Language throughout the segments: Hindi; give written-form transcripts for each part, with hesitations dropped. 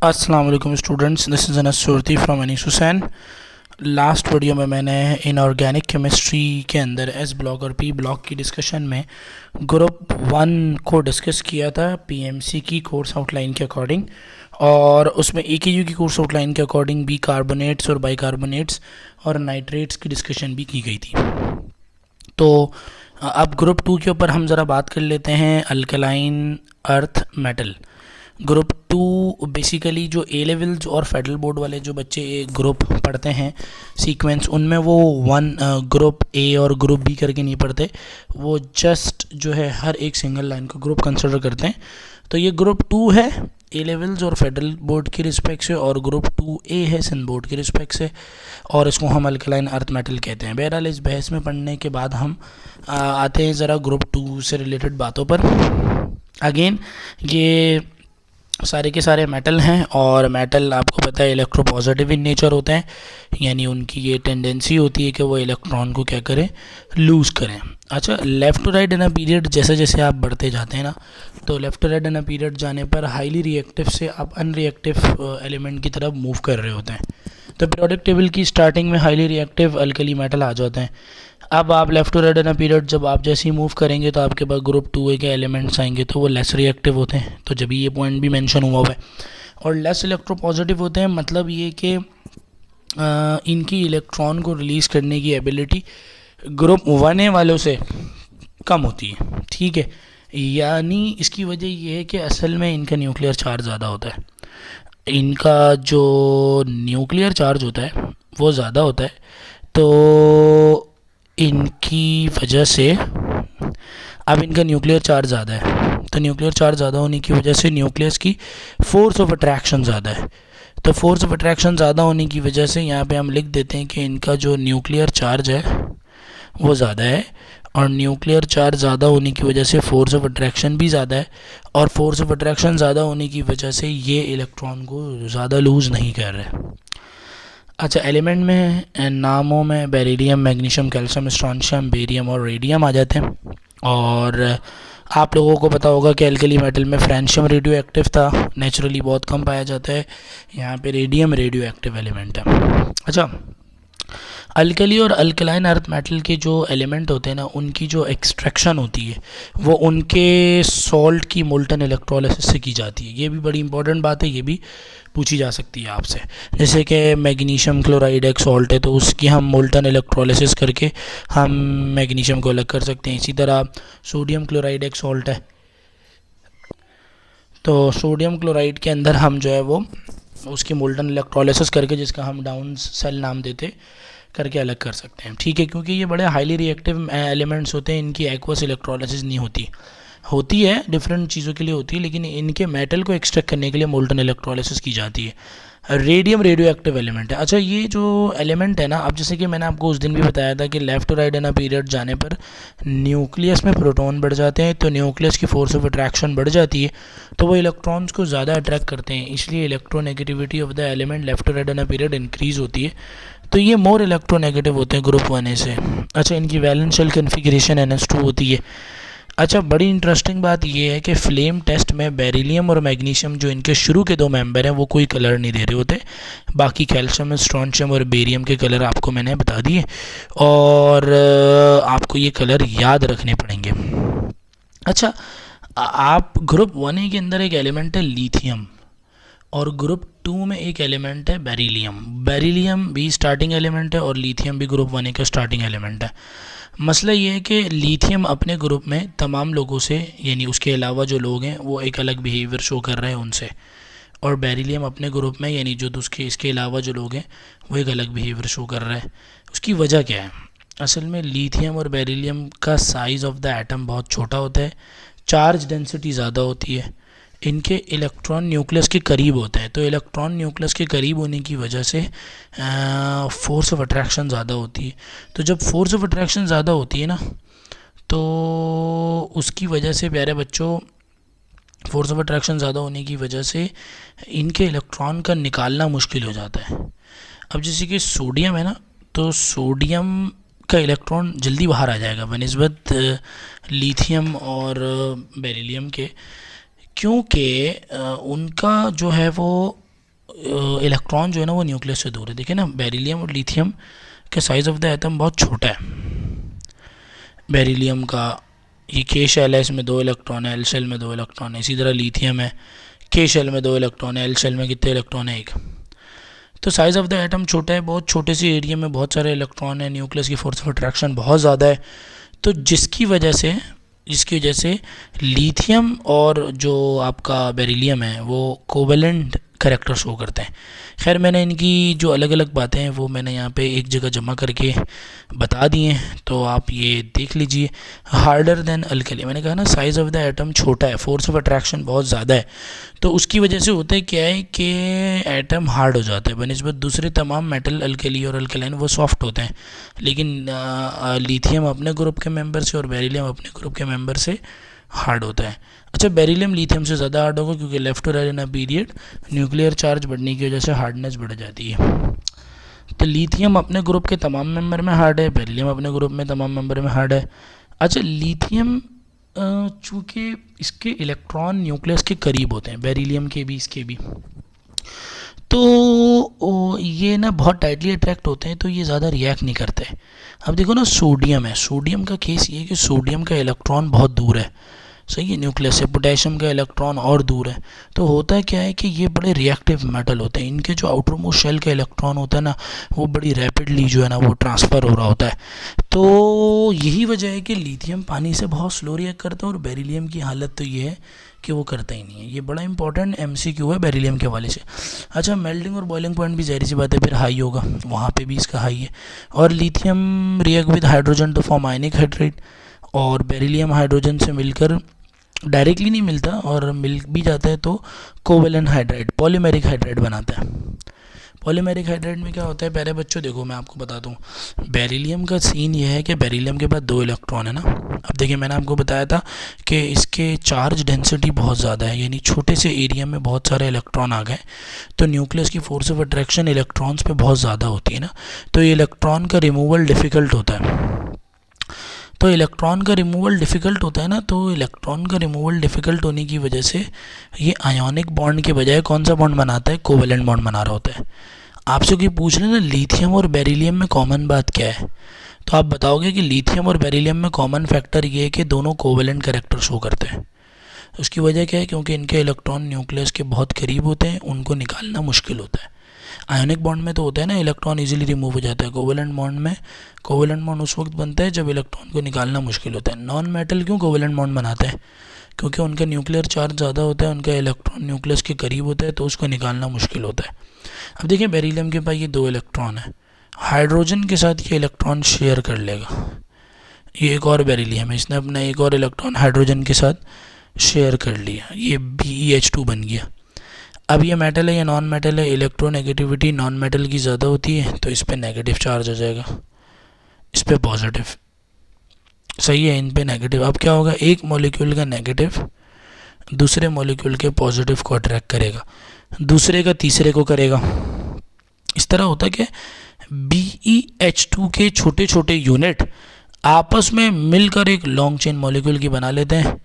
अस्सलाम वालेकुम students, this is Anas Surti from Anees Hussain. Last video में मैंने इनऑर्गेनिक केमिस्ट्री के अंदर एस ब्लॉक और पी ब्लॉक की डिस्कशन में ग्रुप वन को डिस्कस किया था पीएमसी की कोर्स आउटलाइन के अकॉर्डिंग, और उसमें एकेयू की कोर्स आउटलाइन के अकॉर्डिंग बी कार्बोनेट्स और बाइकार्बोनेट्स और नाइट्रेट्स की डिस्कशन भी की गई थी। तो अब ग्रुप टू के ऊपर हम ज़रा बात कर लेते हैं, alkaline earth metal. Group two basically जो ए लेवल्स और फेडरल बोर्ड वाले जो बच्चे ग्रुप पढ़ते हैं सीक्वेंस, उनमें वो वन ग्रुप ए और ग्रुप बी करके नहीं पढ़ते, वो जस्ट जो है हर एक सिंगल लाइन को ग्रुप कंसिडर करते हैं। तो ये ग्रुप टू है ए लेवल्स और फेडरल बोर्ड की रिस्पेक्ट से, और ग्रुप टू ए है सिंध बोर्ड की रिस्पेक्ट से, और इसको हम अल्कलाइन अर्थ मेटल कहते हैं। बहरहाल इस बहस में पढ़ने के बाद हम आते हैं ज़रा ग्रुप टू से रिलेटेड बातों पर। अगेन ये सारे के सारे मेटल हैं, और मेटल आपको पता है इलेक्ट्रो पॉजिटिव इन नेचर होते हैं, यानी उनकी ये टेंडेंसी होती है कि वो इलेक्ट्रॉन को क्या करें, लूज़ करें। अच्छा, left to right in a period जैसे जैसे आप बढ़ते जाते हैं ना, तो left to right in a period जाने पर हाईली रिएक्टिव से आप अनरिएक्टिव एलिमेंट की तरफ मूव कर रहे होते हैं। तो पीरियोडिक टेबल की स्टार्टिंग में हाईली रिएक्टिव अल्कली मेटल आ जाते हैं। अब आप left to right in a period जब आप जैसे ही मूव करेंगे तो आपके पास ग्रुप टू ए के एलिमेंट्स आएंगे, तो वो लेस रिएक्टिव होते हैं। तो जब ये पॉइंट भी मेंशन हुआ है, और लेस इलेक्ट्रो पॉजिटिव होते हैं, मतलब ये कि इनकी इलेक्ट्रॉन को रिलीज़ करने की एबिलिटी ग्रुप वन ए वालों से कम होती है। ठीक है, यानी इसकी वजह ये है कि असल में इनका न्यूक्लियर चार्ज ज़्यादा होता है। इनका जो न्यूक्लियर चार्ज होता है वो ज़्यादा होता है, तो इनकी वजह से अब इनका न्यूक्लियर चार्ज ज़्यादा है, तो न्यूक्लियर चार्ज ज़्यादा होने की वजह से न्यूक्लियस की फोर्स ऑफ अट्रैक्शन ज़्यादा है। तो फोर्स ऑफ अट्रैक्शन ज़्यादा होने की वजह से यहाँ पे हम लिख देते हैं कि इनका जो न्यूक्लियर चार्ज है वो ज़्यादा है, और न्यूक्लियर चार्ज ज़्यादा होने की वजह से फोर्स ऑफ अट्रैक्शन भी ज़्यादा है, और फोर्स ऑफ अट्रैक्शन ज़्यादा होने की वजह से ये इलेक्ट्रॉन को ज़्यादा लूज़ नहीं कर रहे। अच्छा, एलिमेंट में नामों में beryllium, magnesium, calcium, strontium, barium और रेडियम आ जाते हैं। और आप लोगों को पता होगा कि एल्कली मेटल में फ्रेंशियम रेडियो एक्टिव था, नेचुरली बहुत कम पाया जाता है। यहाँ पे रेडियम रेडियो एक्टिव एलिमेंट है। अच्छा, अल्कली और अल्कलाइन अर्थ मेटल के जो एलिमेंट होते हैं ना, उनकी जो एक्सट्रैक्शन होती है वो उनके सॉल्ट की मोल्टन इलेक्ट्रोलिसिस से की जाती है। ये भी बड़ी इंपॉर्टेंट बात है, ये भी पूछी जा सकती है आपसे। जैसे कि मैग्नीशियम क्लोराइड एक सॉल्ट है, तो उसकी हम मोल्टन इलेक्ट्रोलिसिस करके हम मैग्नीशियम को अलग कर सकते हैं। इसी तरह सोडियम क्लोराइड एक सॉल्ट है, तो सोडियम क्लोराइड के अंदर हम जो है वो उसकी मोल्टन इलेक्ट्रोलिसिस करके, जिसका हम डाउन सेल नाम देते, करके अलग कर सकते हैं। ठीक है, क्योंकि ये बड़े हाईली रिएक्टिव एलिमेंट्स होते हैं, इनकी एक्वस इलेक्ट्रोलिसिस नहीं होती है, डिफरेंट चीज़ों के लिए होती है, लेकिन इनके मेटल को एक्सट्रैक्ट करने के लिए मोल्टन इलेक्ट्रोलिसिस की जाती है। रेडियम रेडियो एक्टिव एलिमेंट है। अच्छा, ये जो एलिमेंट है ना, अब जैसे कि मैंने आपको उस दिन भी बताया था कि left to right in a period जाने पर न्यूक्लियस में प्रोटॉन बढ़ जाते हैं, तो न्यूक्लियस की फोर्स ऑफ अट्रैक्शन बढ़ जाती है, तो वो इलेक्ट्रॉन्स को ज़्यादा अट्रैक्ट करते हैं, इसलिए electronegativity of the element left to right in a period increase होती है। तो ये मोर इलेक्ट्रोनेगेटिव होते हैं ग्रुप वन ए से। अच्छा, इनकी वैलेंस शेल कन्फिगरेशन NH2 होती है। अच्छा, बड़ी इंटरेस्टिंग बात यह है कि फ्लेम टेस्ट में बेरिलियम और मैग्नीशियम जो इनके शुरू के दो मेंबर हैं वो कोई कलर नहीं दे रहे होते, बाकी कैल्शियम, स्ट्रोंशियम और बेरियम के कलर आपको मैंने बता दिए, और आपको ये कलर याद रखने पड़ेंगे। अच्छा, आप ग्रुप वन ए के अंदर एक एलिमेंट है लिथियम, और ग्रुप टू में एक एलिमेंट है बेरिलियम। बेरिलियम भी स्टार्टिंग एलिमेंट है और लिथियम भी ग्रुप वन ए का स्टार्टिंग एलिमेंट है। मसला ये है कि लिथियम अपने ग्रुप में तमाम लोगों से, यानी उसके अलावा जो लोग हैं वो एक अलग बिहेवियर शो कर रहे हैं उनसे, और बेरिलियम अपने ग्रुप में, यानी जो उसके इसके अलावा जो लोग हैं वो एक अलग बिहेवियर शो कर रहा है। उसकी वजह क्या है? असल में लिथियम और बेरिलियम का साइज़ ऑफ द एटम बहुत छोटा होता है, चार्ज डेंसिटी ज़्यादा होती है, इनके इलेक्ट्रॉन न्यूक्लियस के करीब होते हैं, तो इलेक्ट्रॉन न्यूक्लियस के करीब होने की वजह से फोर्स ऑफ अट्रैक्शन ज़्यादा होती है। तो जब फोर्स ऑफ अट्रैक्शन ज़्यादा होती है ना, तो उसकी वजह से प्यारे बच्चों, फोर्स ऑफ अट्रैक्शन ज़्यादा होने की वजह से इनके इलेक्ट्रॉन का निकालना मुश्किल हो जाता है। अब जैसे कि सोडियम है ना, तो सोडियम का इलेक्ट्रॉन जल्दी बाहर आ जाएगा बनिस्बत लिथियम और बेरिलियम के, क्योंकि उनका जो है वो इलेक्ट्रॉन जो है ना वो न्यूक्लियस से दूर है। देखिए ना, बेरिलियम और लिथियम के साइज ऑफ द एटम बहुत छोटा है। बेरिलियम का ये के शेल है, इसमें 2 इलेक्ट्रॉन है, एल शेल में 2 इलेक्ट्रॉन है। इसी तरह लिथियम है, के शेल में 2 इलेक्ट्रॉन है, एल शेल में कितने इलेक्ट्रॉन है? 1। तो साइज़ ऑफ द एटम छोटा है, बहुत छोटे से एरिया में बहुत सारे इलेक्ट्रॉन है, न्यूक्लियस की फोर्स ऑफ अट्रैक्शन बहुत ज़्यादा है। तो जिसकी वजह से लिथियम और जो आपका बेरिलियम है वो कोवेलेंट करेक्टर शो करते हैं। खैर, मैंने इनकी जो अलग अलग बातें हैं वो मैंने यहाँ पे एक जगह जमा करके बता दिए हैं, तो आप ये देख लीजिए। हार्डर देन अल्कली, मैंने कहा ना साइज़ ऑफ द एटम छोटा है, फोर्स ऑफ अट्रैक्शन बहुत ज़्यादा है, तो उसकी वजह से होता है क्या है कि एटम हार्ड हो जाता है बनिस्बत दूसरे तमाम मेटल, अल्कली और अल्कलाइन वो सॉफ्ट होते हैं। लेकिन लिथियम अपने ग्रुप के मेंबर से और बेरिलियम अपने ग्रुप के मेंबर से हार्ड होता है। अच्छा, बेरिलियम लिथियम से ज़्यादा हार्ड होगा क्योंकि left to right in a period nuclear charge बढ़ने की वजह से हार्डनेस बढ़ जाती है। तो लिथियम अपने ग्रुप के तमाम मेंबर में हार्ड है, बेरिलियम अपने ग्रुप में तमाम मेंबर में हार्ड है। अच्छा, लिथियम चूँकि इसके इलेक्ट्रॉन न्यूक्लियस के करीब होते हैं, बेरिलियम के भी इसके भी, तो ये ना बहुत टाइटली अट्रैक्ट होते हैं, तो ये ज़्यादा रिएक्ट नहीं करते। अब देखो ना, सोडियम है, सोडियम का केस ये है कि सोडियम का इलेक्ट्रॉन बहुत दूर है, सही है, न्यूक्लियस से। पोटेशियम का इलेक्ट्रॉन और दूर है, तो होता है क्या है कि ये बड़े रिएक्टिव मेटल होते हैं। इनके जो आउटर मोस्ट शेल का इलेक्ट्रॉन होता है ना, वो बड़ी रैपिडली जो है ना वो ट्रांसफ़र हो रहा होता है। तो यही वजह है कि लिथियम पानी से बहुत स्लो रिएक्ट करता है और बेरिलियम की हालत तो ये है कि वो करता ही नहीं है। ये बड़ा इंपॉर्टेंट एमसीक्यू है बेरिलियम के हवाले से। अच्छा, मेल्टिंग और बॉइलिंग पॉइंट भी ज़ाहिर सी बात है फिर हाई होगा, वहाँ पे भी इसका हाई है। और lithium react with hydrogen to form ionic hydrate, और बेरिलियम हाइड्रोजन से मिलकर डायरेक्टली नहीं मिलता, और मिल भी जाता है तो कोवेलेंट हाइड्राइड, पॉलीमेरिक हाइड्राइड बनाता है। पॉलीमेरिक हाइड्राइड में क्या होता है, पहले बच्चों देखो मैं आपको बताता हूँ। बेरिलियम का सीन ये है कि बेरिलियम के पास 2 इलेक्ट्रॉन है ना। अब देखिए, मैंने आपको बताया था कि इसके चार्ज डेंसिटी बहुत ज़्यादा है, यानी छोटे से एरिया में बहुत सारे इलेक्ट्रॉन आ गए, तो न्यूक्लियस की फोर्स ऑफ अट्रैक्शन इलेक्ट्रॉन्स पे बहुत ज़्यादा होती है ना, तो ये इलेक्ट्रॉन का रिमूवल डिफ़िकल्ट होता है। तो इलेक्ट्रॉन का रिमूवल डिफ़िकल्ट होता है ना, तो इलेक्ट्रॉन का रिमूवल डिफ़िकल्ट होने की वजह से ये आयोनिक बॉन्ड के बजाय कौन सा बॉन्ड बनाता है, कोवेलेंट बॉन्ड बना रहा होता है। आपसे कोई पूछ ले ना लिथियम और बेरिलियम में कॉमन बात क्या है, तो आप बताओगे कि लिथियम और बेरिलियम में कॉमन फैक्टर ये है कि दोनों कोवेलेंट कैरेक्टर शो करते हैं। उसकी वजह क्या है, क्योंकि इनके इलेक्ट्रॉन न्यूक्लियस के बहुत करीब होते हैं, उनको निकालना मुश्किल होता है। आयोनिक बॉन्ड में तो होता है ना, इलेक्ट्रॉन इजीली रिमूव हो जाता है। कोवेलेंट बॉन्ड उस वक्त बनता है जब इलेक्ट्रॉन को निकालना मुश्किल होता है। नॉन मेटल क्यों कोवेलेंट बॉन्ड बनाते हैं, क्योंकि उनका न्यूक्लियर चार्ज ज़्यादा होता है, उनका इलेक्ट्रॉन न्यूक्लियस के करीब होता है, तो उसको निकालना मुश्किल होता है। अब देखिए, बेरिलियम के पास ये 2 इलेक्ट्रॉन है, हाइड्रोजन के साथ ये इलेक्ट्रॉन शेयर कर लेगा। ये एक और बेरिलियम है, इसने अपना एक और इलेक्ट्रॉन हाइड्रोजन के साथ शेयर कर लिया, ये BeH2 बन गया। अब ये मेटल है या नॉन मेटल है, इलेक्ट्रोनेगेटिविटी नॉन मेटल की ज़्यादा होती है, तो इस पर नेगेटिव चार्ज आ जाएगा, इस पर पॉजिटिव, सही है, इन पे नेगेटिव। अब क्या होगा, एक मॉलिक्यूल का नेगेटिव दूसरे मॉलिक्यूल के पॉजिटिव को अट्रैक्ट करेगा, दूसरे का तीसरे को करेगा। इस तरह होता है कि BeH2 के छोटे छोटे यूनिट आपस में मिलकर एक लॉन्ग चेन मॉलिक्यूल की बना लेते हैं,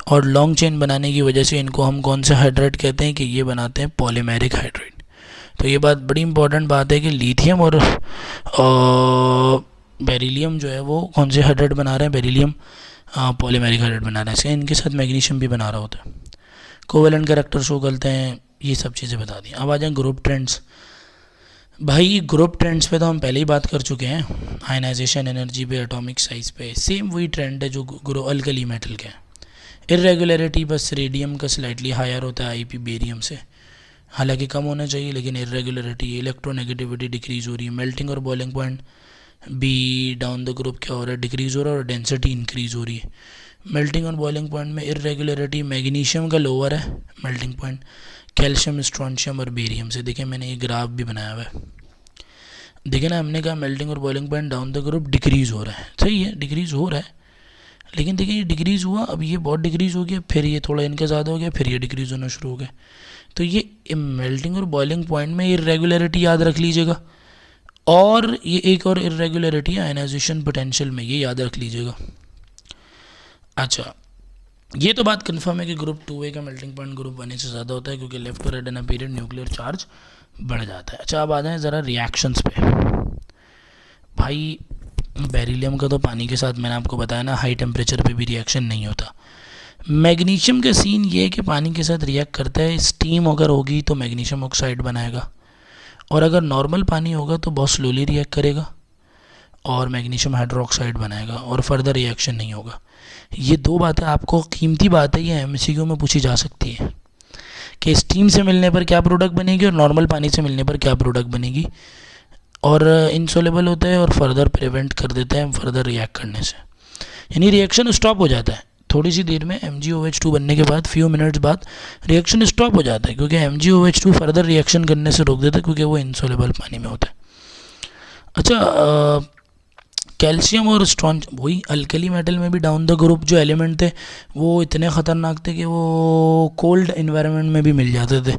और लॉन्ग चेन बनाने की वजह से इनको हम कौन सा हाइड्रेट कहते हैं कि ये बनाते हैं पॉलीमेरिक हाइड्रेट। तो ये बात बड़ी इंपॉर्टेंट बात है कि लिथियम और बेरिलियम जो है वो कौन से हाइड्रेट बना रहे हैं, बेरिलियम पॉलीमेरिक हाइड्रेट बना रहे हैं, इनके साथ मैग्नीशियम भी बना रहा होता है, कोवेलेंट कैरेक्टर शो करते हैं, ये सब चीज़ें बता दी। अब आ जाएँ ग्रुप ट्रेंड्स। भाई ग्रुप ट्रेंड्स पे तो हम पहले ही बात कर चुके हैं, आयनाइजेशन एनर्जी पे, एटॉमिक साइज पे, सेम वही ट्रेंड है जो अल्कली मेटल के हैं। इरेगुलरिटी बस रेडियम का स्लाइटली हायर होता है IP बेरियम से, हालांकि कम होना चाहिए, लेकिन इरेगुलरिटी, इलेक्ट्रोनेगेटिविटी डिक्रीज़ हो रही है। मेल्टिंग और बॉइलिंग पॉइंट भी डाउन द ग्रुप क्या हो रहा है, डिक्रीज़ हो रहा है, और डेंसिटी इंक्रीज़ हो रही है। मेल्टिंग और बॉइलिंग पॉइंट में इरेगुलरिटी मैग्नीशियम का लोअर है मेल्टिंग पॉइंट, कैल्शियम, स्ट्रॉन्शियम और बेरियम से। देखिए, मैंने ये ग्राफ भी बनाया हुआ है, देखिए ना, हमने कहा मेल्टिंग और boiling point down the group decrease हो रहा है, सही है, डिक्रीज़ हो रहा है, लेकिन देखिए ये डिक्रीज़ हुआ, अब ये बहुत डिक्रीज़ हो गया, फिर ये थोड़ा इनका ज़्यादा हो गया, फिर ये डिक्रीज़ होना शुरू हो गया। तो ये मेल्टिंग और बॉइलिंग पॉइंट में इरेगुलरिटी याद रख लीजिएगा, और ये एक और इरेगुलरिटी आयनाइजेशन पोटेंशियल में, ये याद रख लीजिएगा। अच्छा, ये तो बात कंफर्म है कि ग्रुप 2A का मेल्टिंग पॉइंट ग्रुप 1A से ज़्यादा होता है, क्योंकि लेफ्ट और एडेना पीरियड न्यूक्लियर चार्ज बढ़ जाता है। अच्छा, अब आ जाए ज़रा रिएक्शंस पे। भाई बेरिलियम का तो पानी के साथ मैंने आपको बताया ना, हाई टेम्परेचर पे भी रिएक्शन नहीं होता। मैग्नीशियम का सीन ये है कि पानी के साथ रिएक्ट करता है, स्टीम अगर होगी तो मैग्नीशियम ऑक्साइड बनाएगा, और अगर नॉर्मल पानी होगा तो बहुत स्लोली रिएक्ट करेगा और मैग्नीशियम हाइड्रोक्साइड बनाएगा और फर्दर रिएक्शन नहीं होगा। ये दो बातें आपको कीमती बात है, ये एमसीक्यू में पूछी जा सकती है कि स्टीम से मिलने पर क्या प्रोडक्ट बनेगी और नॉर्मल पानी से मिलने पर क्या प्रोडक्ट बनेगी, और इनसोलेबल होता है और फर्दर प्रिवेंट कर देता है फर्दर रिएक्ट करने से, यानी रिएक्शन स्टॉप हो जाता है थोड़ी सी देर में। MgOH2 बनने के बाद फ्यू मिनट्स बाद रिएक्शन स्टॉप हो जाता है, क्योंकि MgOH2 फर्दर रिएक्शन करने से रोक देता है, क्योंकि वो इनसोलेबल पानी में होता है। अच्छा, कैल्शियम और स्ट्रॉन्च, वही अल्कली मेटल में भी डाउन द ग्रुप जो एलिमेंट थे वो इतने ख़तरनाक थे कि वो कोल्ड इन्वायरमेंट में भी मिल जाते थे।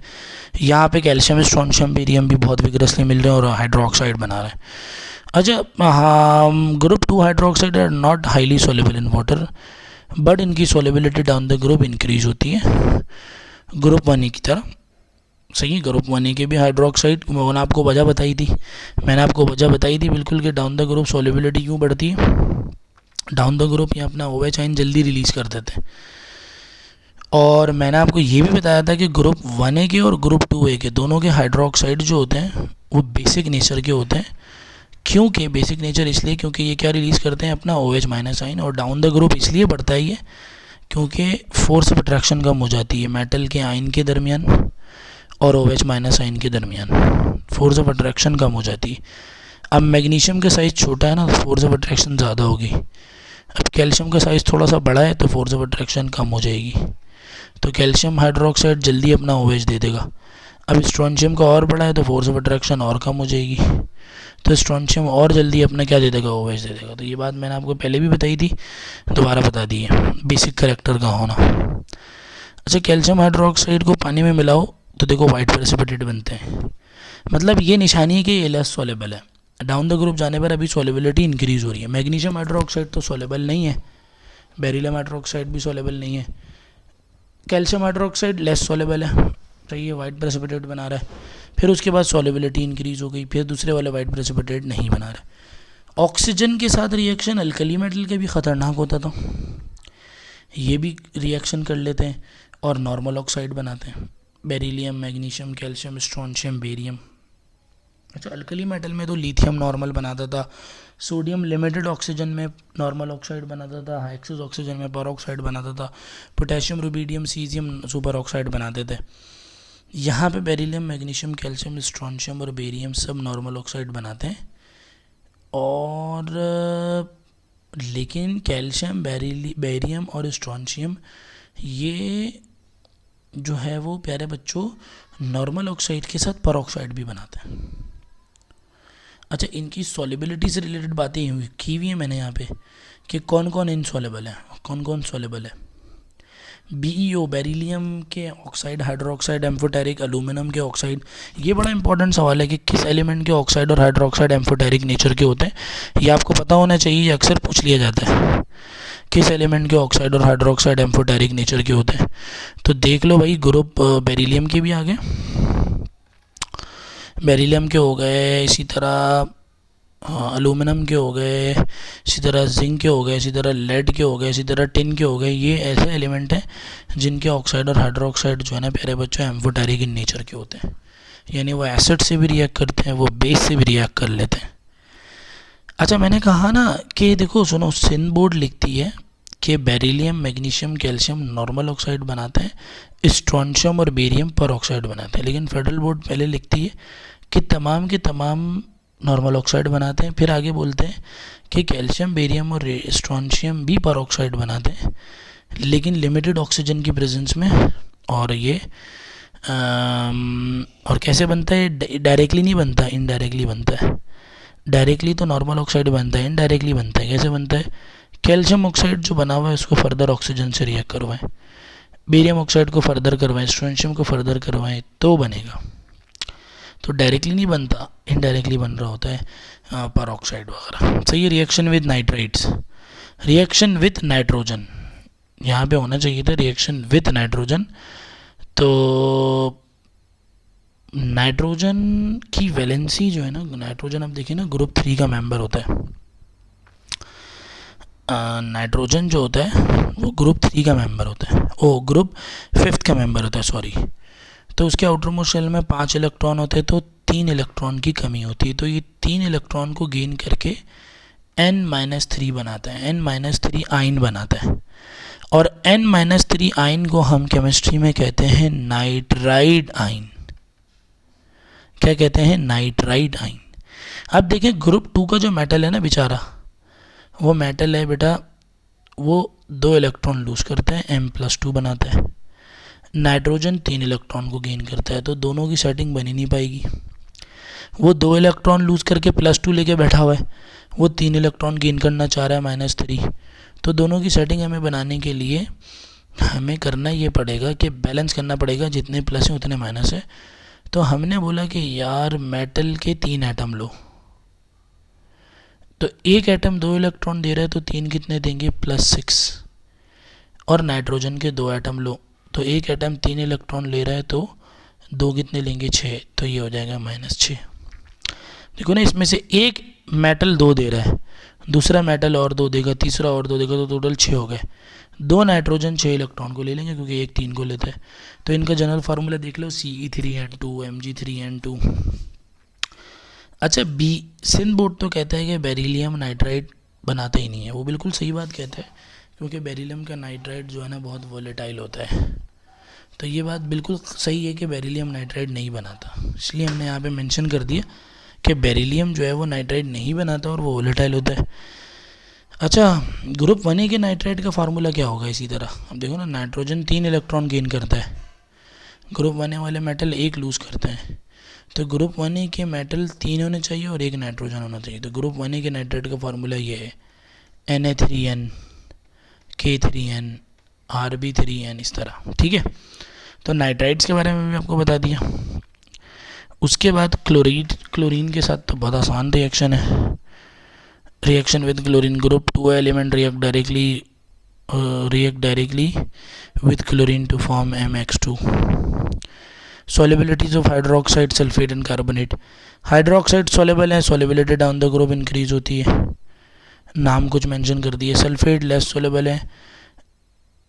यहाँ पे कैल्शियम, स्ट्रॉन्शियम, बेरियम भी बहुत विग्रसली मिल रहे हैं और हाइड्रोक्साइड बना रहे हैं। अच्छा, हाँ, group 2 hydroxide are not highly soluble in water, but इनकी solubility down the group increase होती है ग्रुप 1 की तरह। सही है, ग्रुप 1 के भी हाइड्रोक्साइड, मैंने आपको वजह बताई थी, बिल्कुल, कि डाउन द ग्रुप सोलेबिलिटी क्यों बढ़ती है। डाउन द ग्रुप ये अपना OH आयन जल्दी रिलीज़ कर देते हैं। और मैंने आपको ये भी बताया था कि ग्रुप 1A के और ग्रुप 2A के दोनों के हाइड्रोक्साइड जो होते हैं वो बेसिक नेचर के होते हैं। क्योंकि बेसिक नेचर इसलिए क्योंकि ये क्या रिलीज़ करते हैं, अपना OH माइनस आयन। और डाउन द ग्रुप इसलिए बढ़ता है ये क्योंकि फोर्स ऑफ अट्रैक्शन कम हो जाती है मेटल के आयन के दरमियान और OH माइनस आयन के दरमियान, फोर्स ऑफ अट्रैक्शन कम हो जाती है। अब मैग्नीशियम का साइज़ छोटा है ना, तो फोर्स ऑफ अट्रैक्शन ज़्यादा होगी। अब कैल्शियम का साइज़ थोड़ा सा बड़ा है तो फोर्स ऑफ अट्रैक्शन कम हो जाएगी, तो कैल्शियम हाइड्रोक्साइड जल्दी अपना OH दे देगा। अब स्ट्रॉन्शियम का और बड़ा है तो फोर्स ऑफ अट्रैक्शन और कम हो जाएगी, तो स्ट्रॉन्शियम और जल्दी अपना क्या दे देगा, OH दे देगा। तो ये बात मैंने आपको पहले भी बताई थी, दोबारा बता दी है, बेसिक करेक्टर का होना। अच्छा, कैल्शियम हाइड्रोक्साइड को पानी में मिलाओ तो देखो वाइट प्रेसिपिटेट बनते हैं, मतलब ये निशानी है कि ये लेस सोलेबल है। डाउन द ग्रुप जाने पर अभी सोलेबिलिटी इंक्रीज़ हो रही है। मैग्नीशियम हाइड्रोक्साइड तो सोलेबल नहीं है, बेरिलियम हाइड्रोक्साइड भी सोलेबल नहीं है, कैल्शियम हाइड्रोक्साइड लेस सोलेबल है, सही है, वाइट प्रेसिपिटेट बना रहा है। फिर उसके बाद सोलेबिलिटी इंक्रीज़ हो गई, फिर दूसरे वाले वाइट प्रेसिपिटेट नहीं बना रहा। ऑक्सीजन के साथ रिएक्शन अल्कली मेटल के भी ख़तरनाक होता था, ये भी रिएक्शन कर लेते हैं और नॉर्मल ऑक्साइड बनाते हैं, beryllium, magnesium, calcium, strontium, barium. अच्छा, अल्कली मेटल में तो लिथियम नॉर्मल बनाता था, सोडियम लिमिटेड ऑक्सीजन में नॉर्मल ऑक्साइड बनाता था, हाइक्सिस ऑक्सीजन में पर ऑक्साइड बनाता था, potassium, rubidium, caesium super oxide बनाते थे। यहाँ पे बेरिलियम, मैग्नीशियम, कैल्शियम, स्ट्रॉन्शियम और बेरियम सब नॉर्मल ऑक्साइड बनाते हैं। और लेकिन कैल्शियम, बेरियम और स्ट्रॉन्शियम ये जो है वो प्यारे बच्चों नॉर्मल ऑक्साइड के साथ पर ऑक्साइड भी बनाते हैं। अच्छा, इनकी सॉलिबिलिटी से रिलेटेड बातें की हुई है मैंने यहाँ पे कि कौन कौन इनसॉलेबल है, कौन कौन सॉलेबल है। BeO, बेरिलियम के ऑक्साइड, हाइड्रोक्साइड, एम्फोटेरिक, एल्यूमिनियम के ऑक्साइड। ये बड़ा इंपॉर्टेंट सवाल है कि किस एलिमेंट के ऑक्साइड और हाइड्रोक्साइड एम्फोटेरिक नेचर के होते हैं, ये आपको पता होना चाहिए, ये अक्सर पूछ लिया जाता है, किस एलिमेंट के ऑक्साइड और हाइड्रोक्साइड एम्फोटेरिक नेचर के होते हैं। तो देख लो भाई, ग्रुप बेरिलियम के भी आ गए, बेरिलियम के हो गए, इसी तरह एलुमिनियम के हो गए, इसी तरह जिंक के हो गए, इसी तरह लेड के हो गए, इसी तरह टिन के हो गए। ये ऐसे एलिमेंट हैं जिनके ऑक्साइड और हाइड्रोक्साइड जो है ना प्यारे बच्चों एम्फोटेरिक इन नेचर के होते हैं, यानी वो एसिड से भी रिएक्ट करते हैं, वो बेस से भी रिएक्ट कर लेते हैं। अच्छा, मैंने कहा ना कि देखो सुनो, सिन बोर्ड लिखती है कि beryllium, magnesium, calcium normal oxide बनाते हैं, स्ट्रॉन्शियम और बेरियम पर ऑक्साइड बनाते हैं। लेकिन फेडरल बोर्ड पहले लिखती है कि तमाम के तमाम नॉर्मल ऑक्साइड बनाते हैं, फिर आगे बोलते हैं कि कैल्शियम, बेरियम और स्ट्रॉन्शियम भी पर ऑक्साइड बनाते हैं, लेकिन लिमिटेड ऑक्सीजन की प्रेजेंस में। और ये और कैसे बनता है, डायरेक्टली नहीं बनता, इनडायरेक्टली बनता है। डायरेक्टली तो नॉर्मल ऑक्साइड बनता है, इनडायरेक्टली बनता है। कैसे बनता है, कैल्शियम ऑक्साइड जो बना हुआ है उसको फर्दर ऑक्सीजन से रिएक्ट करवाएं, बेरियम ऑक्साइड को फर्दर करवाएं, स्ट्रॉन्शियम को फर्दर करवाएं तो बनेगा। तो डायरेक्टली नहीं बनता, इनडायरेक्टली बन रहा होता है पर ऑक्साइड वगैरह। सही है। Reaction with nitrites, reaction with nitrogen, यहाँ पे होना चाहिए था रिएक्शन विथ नाइट्रोजन। तो नाइट्रोजन की वैलेंसी जो है ना, नाइट्रोजन आप देखिए ना ग्रुप 3 का मेंबर होता है। नाइट्रोजन जो होता है वो ग्रुप 3 का मेंबर होता है, ओ ग्रुप 5 का मेंबर होता है, सॉरी। तो उसके आउटर मोस्ट शेल में 5 इलेक्ट्रॉन होते हैं, तो 3 इलेक्ट्रॉन की कमी होती है। तो ये 3 इलेक्ट्रॉन को गेन करके n-3 बनाता है, n-3 आयन बनाता है। और n-3 आयन को हम केमिस्ट्री में कहते हैं नाइट्राइड आयन। क्या कहते हैं? Nitride ion. अब देखें ग्रुप 2 का जो मेटल है ना बेचारा, वो मेटल है बेटा, वो 2 इलेक्ट्रॉन लूज करता है, m+2 बनाता है। नाइट्रोजन 3 इलेक्ट्रॉन को गेन करता है, तो दोनों की सेटिंग बनी नहीं पाएगी। वो 2 इलेक्ट्रॉन लूज करके +2 लेके बैठा हुआ है, वो 3 इलेक्ट्रॉन गेन करना चाह रहा है -3। तो दोनों की सेटिंग हमें बनाने के लिए हमें करना ये पड़ेगा कि बैलेंस करना पड़ेगा, जितने प्लस हैं उतने माइनस है। तो हमने बोला कि यार मेटल के 3 एटम लो, तो एक एटम 2 इलेक्ट्रॉन दे रहा है, तो 3 कितने देंगे? +6। और नाइट्रोजन के 2 एटम लो, तो एक एटम 3 इलेक्ट्रॉन ले रहा है, तो 2 कितने लेंगे? 6। तो ये हो जाएगा -6। देखो ना, इसमें से एक मेटल 2 दे रहा है, दूसरा मेटल और 2 देगा, तीसरा और 2 देगा, तो टोटल 6 हो गए। 2 नाइट्रोजन 6 इलेक्ट्रॉन को ले लेंगे क्योंकि एक 3 को लेता है। तो इनका जनरल फार्मूला देख लो, Ce3N2 Mg3N2। अच्छा, बी सिंध बोर्ड तो कहता है कि बेरिलियम नाइट्राइड बनाता ही नहीं है। वो बिल्कुल सही बात कहता है, क्योंकि बेरिलियम का नाइट्राइड जो है ना बहुत वोलेटाइल होता है। तो ये बात बिल्कुल सही है कि बेरिलियम नाइट्राइड नहीं बनाता, इसलिए हमने यहाँ पे मेंशन कर दिया कि बेरिलियम जो है वो नाइट्राइड नहीं बनाता और वो वोलेटाइल होता है। अच्छा, ग्रुप 1A के नाइट्राइड का फार्मूला क्या होगा? इसी तरह अब देखो ना, नाइट्रोजन 3 इलेक्ट्रॉन गेन करता है, ग्रुप 1A वाले मेटल 1 लूज़ करते हैं। तो ग्रुप 1A के मेटल 3 होने चाहिए और 1 नाइट्रोजन होना चाहिए। तो ग्रुप 1A के नाइट्राइड का फार्मूला ये है Na3N K3N Rb3N, इस तरह, ठीक है। तो नाइट्राइड्स के बारे में भी आपको बता दिया। उसके बाद क्लोरीन के साथ तो बहुत आसान रिएक्शन है। Reaction with chlorine, group 2 element react directly with chlorine to form MX2। Solubilities of hydroxide, sulphate and carbonate. Hydroxide soluble है, solubility down the group increase होती है, नाम कुछ मेंशन कर दिए। सल्फेट लेस सॉल्युबल है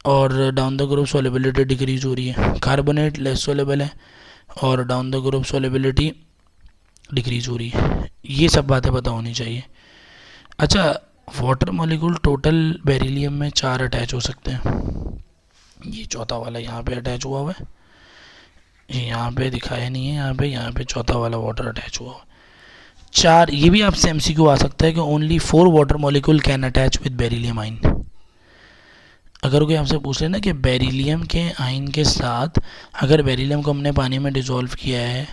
और down the group solubility decrease हो रही है। कार्बोनेट लेस सॉल्युबल है और down the group solubility decrease हो रही है। ये सब बातें पता होनी चाहिए। अच्छा, वाटर मॉलिक्यूल टोटल बेरिलियम में 4 अटैच हो सकते हैं। ये चौथा वाला यहाँ पे अटैच हुआ है, यहाँ पे दिखाया नहीं है, यहाँ पे चौथा वाला वाटर अटैच हुआ है। 4, ये भी आपसे MCQ आ सकता है कि only 4 water molecule can attach with beryllium आइन। अगर कोई आपसे पूछ ले ना कि बेरिलियम के आयन के साथ अगर बेरिलियम को हमने पानी में डिज़ोल्व किया है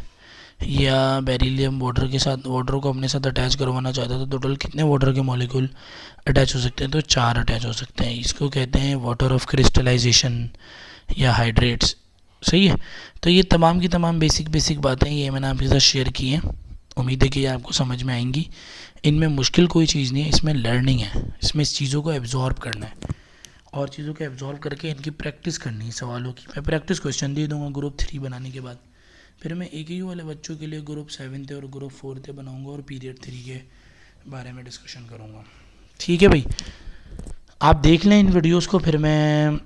या बेरिलियम वाटर के साथ, वाटर को अपने साथ अटैच करवाना चाहता है, तो टोटल कितने वाटर के मॉलिक्यूल अटैच हो सकते हैं? तो 4 अटैच हो सकते हैं। इसको कहते हैं वाटर ऑफ क्रिस्टलाइजेशन या हाइड्रेट्स, सही है। तो ये तमाम की तमाम बेसिक बातें ये मैंने आपके साथ शेयर की हैं। उम्मीद है कि ये आपको समझ में आएंगी। इनमें मुश्किल कोई चीज़ नहीं है, इसमें लर्निंग है, इसमें इस चीज़ों को एब्जॉर्ब करना है और चीज़ों को एब्जॉर्व करके इनकी प्रैक्टिस करनी है, सवालों की। मैं प्रैक्टिस क्वेश्चन दे दूंगा ग्रुप 3 बनाने के बाद, फिर मैं AKU वाले बच्चों के लिए ग्रुप 7 और ग्रुप 4 बनाऊंगा और पीरियड 3 के बारे में डिस्कशन करूंगा। ठीक है भाई, आप देख लें इन वीडियोस को, फिर मैं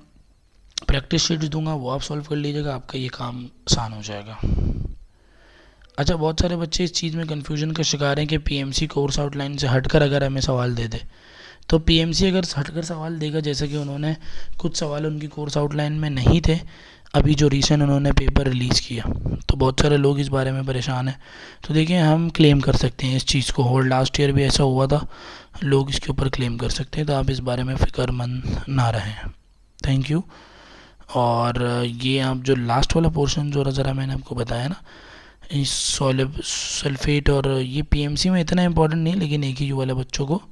प्रैक्टिस शीट्स दूंगा, वो आप सॉल्व कर लीजिएगा, आपका ये काम आसान हो जाएगा। अच्छा, बहुत सारे बच्चे इस चीज़ में कन्फ्यूजन का शिकार हैं कि PMC कोर्स आउटलाइन से हटकर अगर हमें सवाल दे दे, तो PMC अगर हटकर सवाल देगा, जैसे कि उन्होंने कुछ सवाल उनकी कोर्स आउटलाइन में नहीं थे, अभी जो रिसेंट उन्होंने पेपर रिलीज़ किया, तो बहुत सारे लोग इस बारे में परेशान हैं। तो देखिए, हम क्लेम कर सकते हैं इस चीज़ को, और लास्ट ईयर भी ऐसा हुआ था, लोग इसके ऊपर क्लेम कर सकते हैं। तो आप इस बारे में फ़िक्रमंद ना रहें। Thank you. और ये आप जो लास्ट वाला पोर्शन जो ज़रा मैंने आपको बताया ना, इस सल्फेट और ये PMC में इतना इंपॉर्टेंट नहीं, लेकिन AKU वाले बच्चों को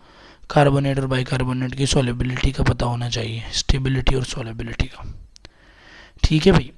कार्बोनेट और बाइकार्बोनेट की सॉल्युबिलिटी का पता होना चाहिए, स्टेबिलिटी और सॉल्युबिलिटी का। ठीक है भाई।